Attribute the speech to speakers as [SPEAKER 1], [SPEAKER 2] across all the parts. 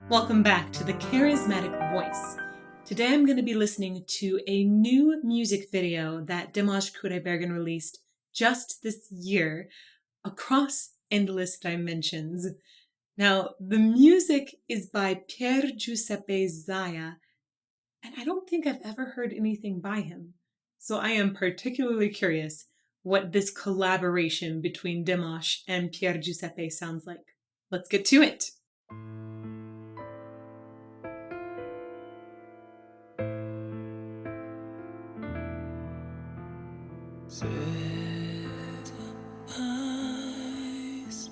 [SPEAKER 1] Welcome back to The Charismatic Voice. Today I'm going to be listening to a new music video that Dimash Kudaibergen released just this year across endless dimensions. Now, the music is by Pier Giuseppe Zaya, and I don't think I've ever heard anything by him. So I am particularly curious what this collaboration between Dimash and Pier Giuseppe sounds like. Let's get to it.
[SPEAKER 2] Set eyes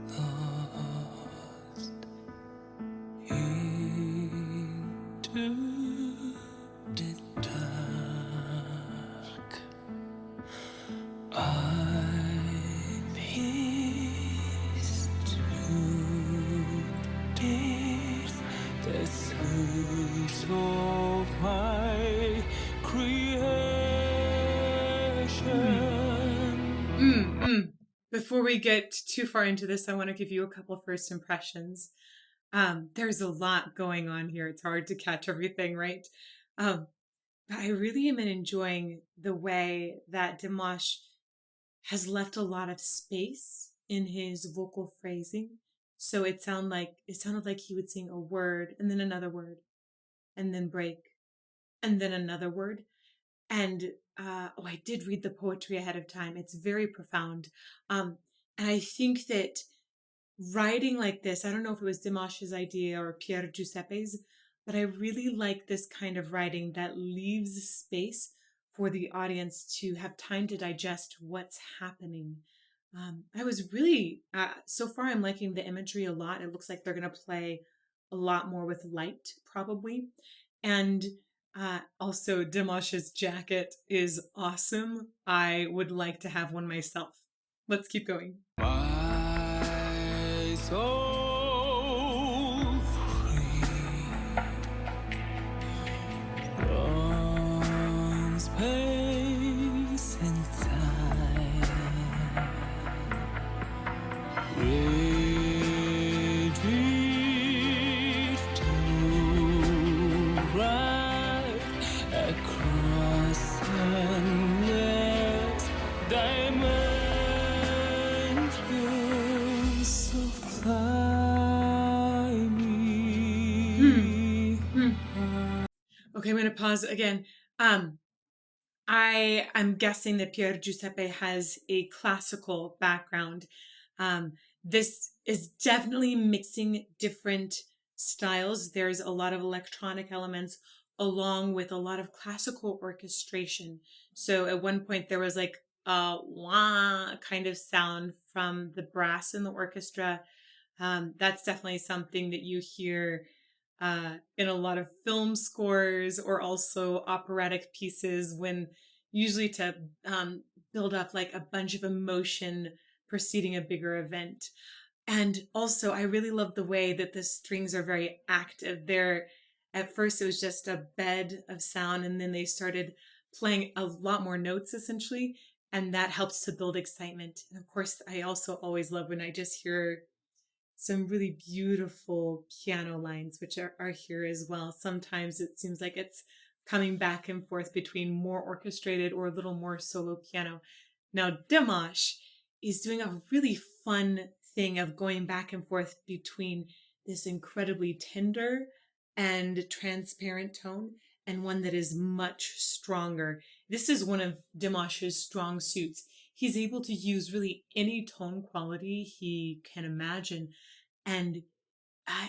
[SPEAKER 2] lost into the dark. I peace to death, the source of my creation.
[SPEAKER 1] Before we get too far into this, I want to give you a couple first impressions. There's a lot going on here. It's hard to catch everything, right? But I really am enjoying the way that Dimash has left a lot of space in his vocal phrasing. So it sounded like he would sing a word and then another word and then break and then another word. And I did read the poetry ahead of time. It's very profound. And I think that writing like this, I don't know if it was Dimash's idea or Pier Giuseppe's, but I really like this kind of writing that leaves space for the audience to have time to digest what's happening. I was really, so far I'm liking the imagery a lot. It looks like they're going to play a lot more with light, probably. And also, Dimash's jacket is awesome. I would like to have one myself. Let's keep going.
[SPEAKER 2] My soul free from space and time, ready to rise across endless dimensions, so fly me.
[SPEAKER 1] Okay, I'm going to pause again. I'm guessing that Pier Giuseppe has a classical background. This is definitely mixing different styles. There's a lot of electronic elements along with a lot of classical orchestration. So at one point there was like a wah kind of sound from the brass in the orchestra. That's definitely something that you hear in a lot of film scores or also operatic pieces, when usually to build up like a bunch of emotion preceding a bigger event. And also, I really love the way that the strings are very active. At first, it was just a bed of sound, and then they started playing a lot more notes, essentially, and that helps to build excitement. And of course, I also always love when I just hear some really beautiful piano lines, which are here as well. Sometimes it seems like it's coming back and forth between more orchestrated or a little more solo piano. Now, Dimash is doing a really fun thing of going back and forth between this incredibly tender and transparent tone and one that is much stronger. This is one of Dimash's strong suits. He's able to use really any tone quality he can imagine, and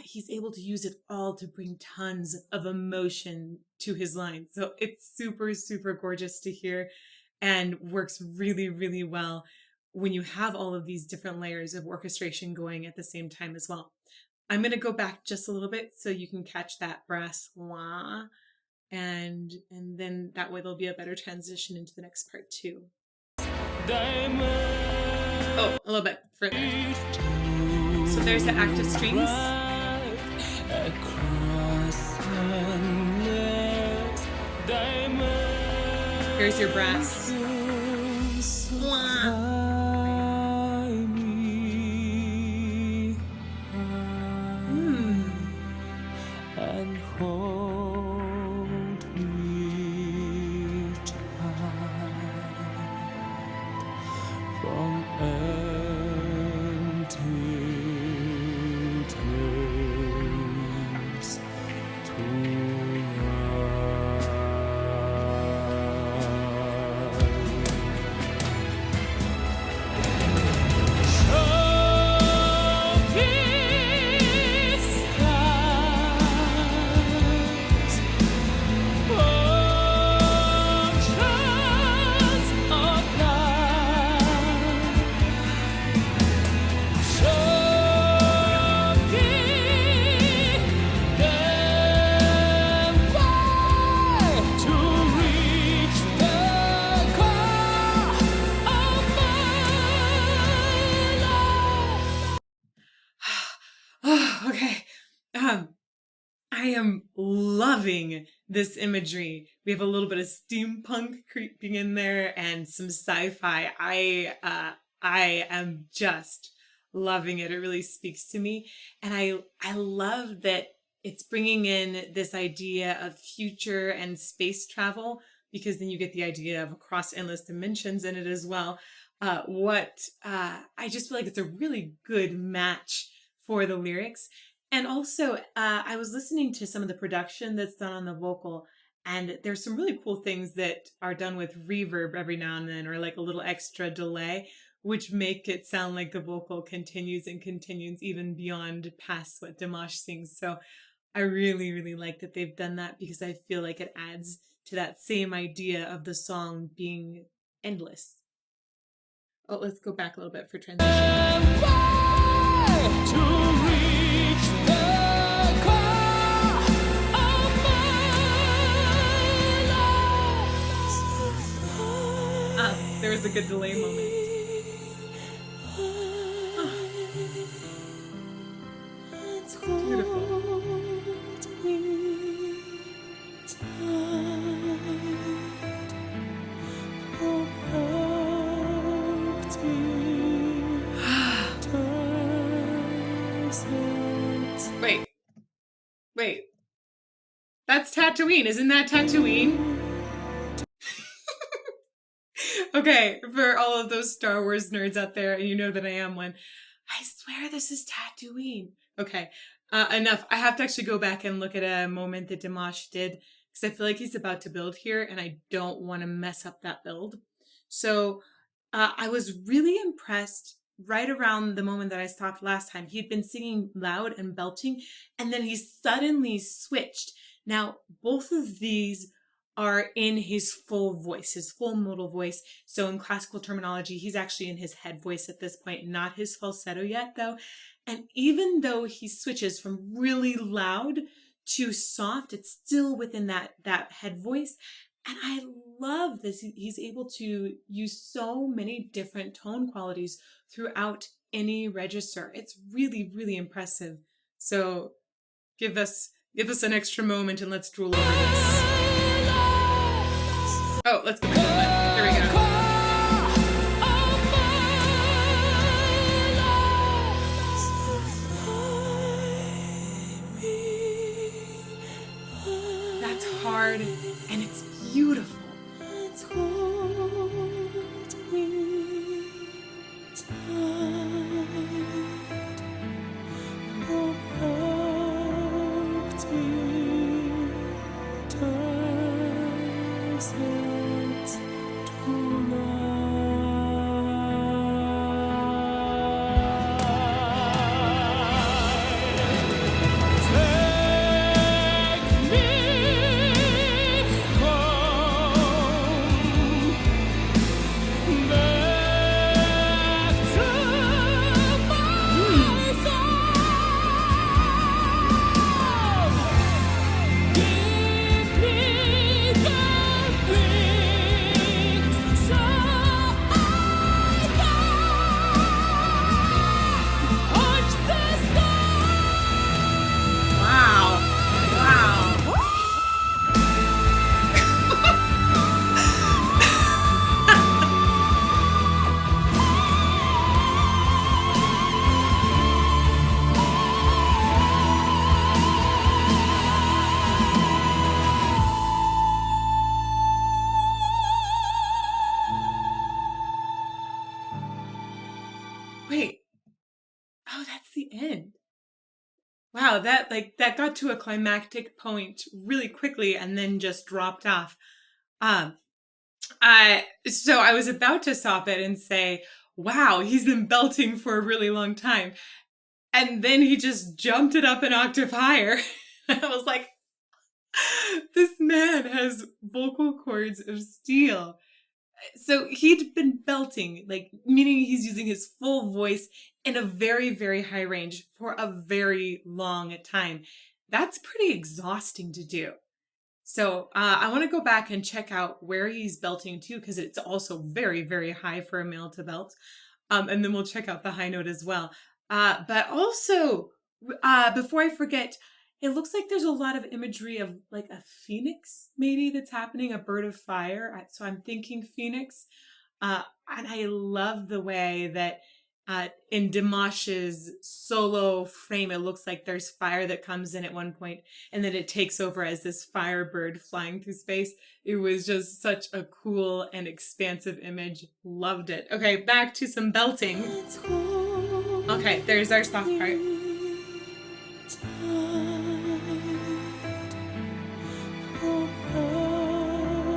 [SPEAKER 1] he's able to use it all to bring tons of emotion to his lines. So it's super, super gorgeous to hear and works really, really well when you have all of these different layers of orchestration going at the same time as well. I'm going to go back just a little bit so you can catch that brass wah, and then that way there'll be a better transition into the next part too. Oh, a little bit further. So there's the active strings. Here's your brass.
[SPEAKER 2] hold me tight from empty days to
[SPEAKER 1] Oh, okay. I am loving this imagery. We have a little bit of steampunk creeping in there and some sci-fi. I am just loving it. It really speaks to me, and I love that it's bringing in this idea of future and space travel, because then you get the idea of across endless dimensions in it as well. I just feel like it's a really good match for the lyrics. And also, I was listening to some of the production that's done on the vocal, and there's some really cool things that are done with reverb every now and then, or like a little extra delay, which make it sound like the vocal continues and continues even beyond past what Dimash sings. So I really, really like that they've done that, because I feel like it adds to that same idea of the song being endless. Oh, let's go back a little bit for transition. There was a good delay moment. It's beautiful. Wait. That's Tatooine. Isn't that Tatooine? Okay, for all of those Star Wars nerds out there, and you know that I am one, I swear this is Tatooine. Okay, enough. I have to actually go back and look at a moment that Dimash did, because I feel like he's about to build here, and I don't want to mess up that build. So I was really impressed right around the moment that I stopped last time. He'd been singing loud and belting, and then he suddenly switched. Now, both of these are in his full voice, his full modal voice. So in classical terminology, he's actually in his head voice at this point, not his falsetto yet though. And even though he switches from really loud to soft, it's still within that head voice. And I love this. He's able to use so many different tone qualities throughout any register. It's really, really impressive. So give us an extra moment and let's drool over this. Oh, let's go back to that. Here we go. That's hard and it's beautiful. Wow, that got to a climactic point really quickly and then just dropped off. Um, so I was about to stop it and say, wow, he's been belting for a really long time. And then he just jumped it up an octave higher. I was like, this man has vocal cords of steel. So he'd been belting, like, meaning he's using his full voice in a very, very high range for a very long time. That's pretty exhausting to do. So I want to go back and check out where he's belting too, because it's also very, very high for a male to belt. And then we'll check out the high note as well. But also, before I forget, it looks like there's a lot of imagery of like a phoenix, maybe that's happening, a bird of fire. So I'm thinking phoenix. And I love the way that in Dimash's solo frame, it looks like there's fire that comes in at one point and then it takes over as this firebird flying through space. It was just such a cool and expansive image. Loved it. Okay, back to some belting. Okay, there's our soft part.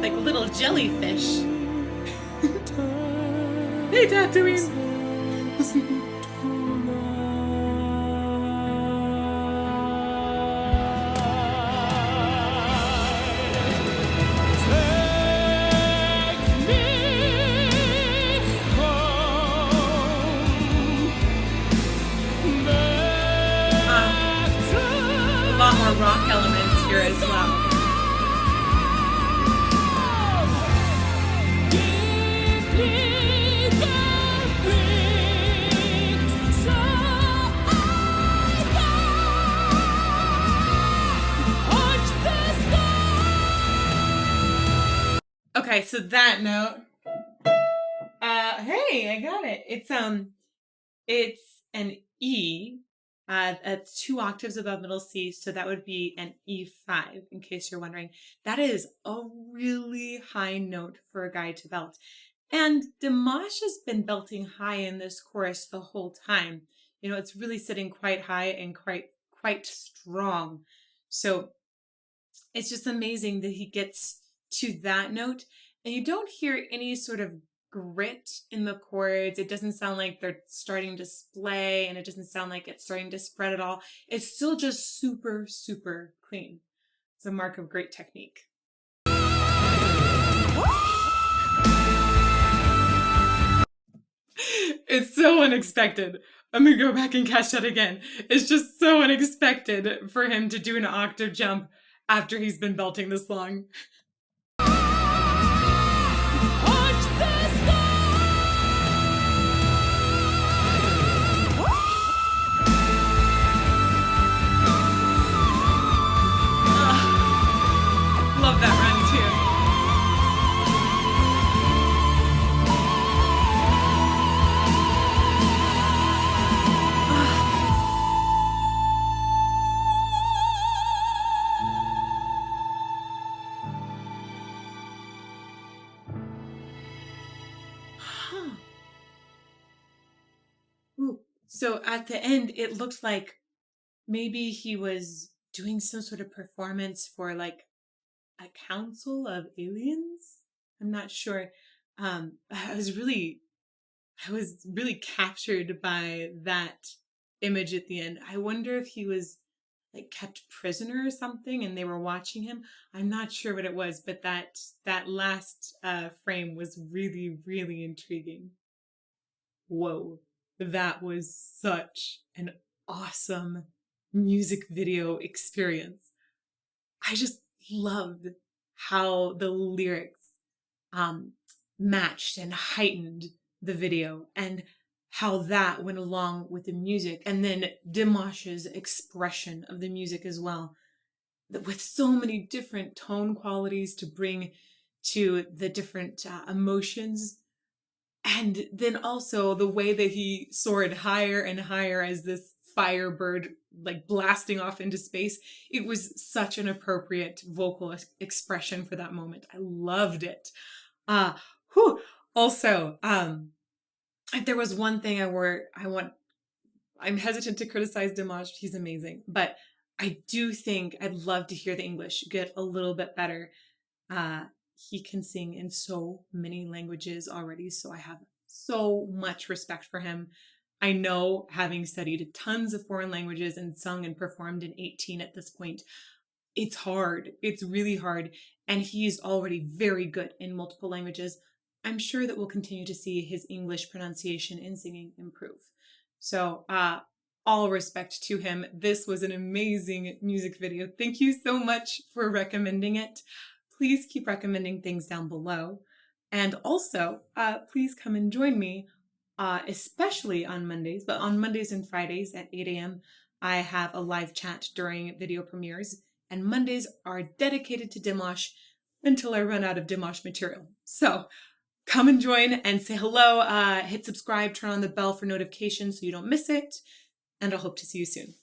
[SPEAKER 1] Like a little jellyfish. Hey, Tatooine! A lot more rock elements here as well. Okay, so that note. Hey, I got it. It's an E. That's 2 octaves above middle C, so that would be an E5, in case you're wondering. That is a really high note for a guy to belt. And Dimash has been belting high in this chorus the whole time. You know, it's really sitting quite high and quite strong. So it's just amazing that he gets to that note and you don't hear any sort of grit in the chords. It doesn't sound like they're starting to splay and it doesn't sound like it's starting to spread at all. It's still just super, super clean. It's a mark of great technique. It's so unexpected. I'm gonna go back and catch that again. It's just so unexpected for him to do an octave jump after he's been belting this long. Love that run too. Ooh. So at the end, it looked like maybe he was doing some sort of performance for like a council of aliens. I'm not sure. I was really captured by that image at the end. I wonder if he was like kept prisoner or something and they were watching him. I'm not sure what it was, but that last frame was really, really intriguing. Whoa, that was such an awesome music video experience. I just loved how the lyrics um, matched and heightened the video and how that went along with the music. And then Dimash's expression of the music as well, with so many different tone qualities to bring to the different emotions. And then also the way that he soared higher and higher as this firebird like blasting off into space. It was such an appropriate vocal expression for that moment. I loved it. Whew. Also, there was one thing I want I'm hesitant to criticize Dimash. He's amazing. But I do think I'd love to hear the English get a little bit better. He can sing in so many languages already, so I have so much respect for him. I know, having studied tons of foreign languages and sung and performed in 18 at this point, it's hard. It's really hard. And he's already very good in multiple languages. I'm sure that we'll continue to see his English pronunciation and singing improve. So, all respect to him. This was an amazing music video. Thank you so much for recommending it. Please keep recommending things down below. And also, please come and join me, especially on Mondays, but on Mondays and Fridays at 8 a.m., I have a live chat during video premieres, and Mondays are dedicated to Dimash until I run out of Dimash material. So come and join and say hello, hit subscribe, turn on the bell for notifications so you don't miss it, and I hope to see you soon.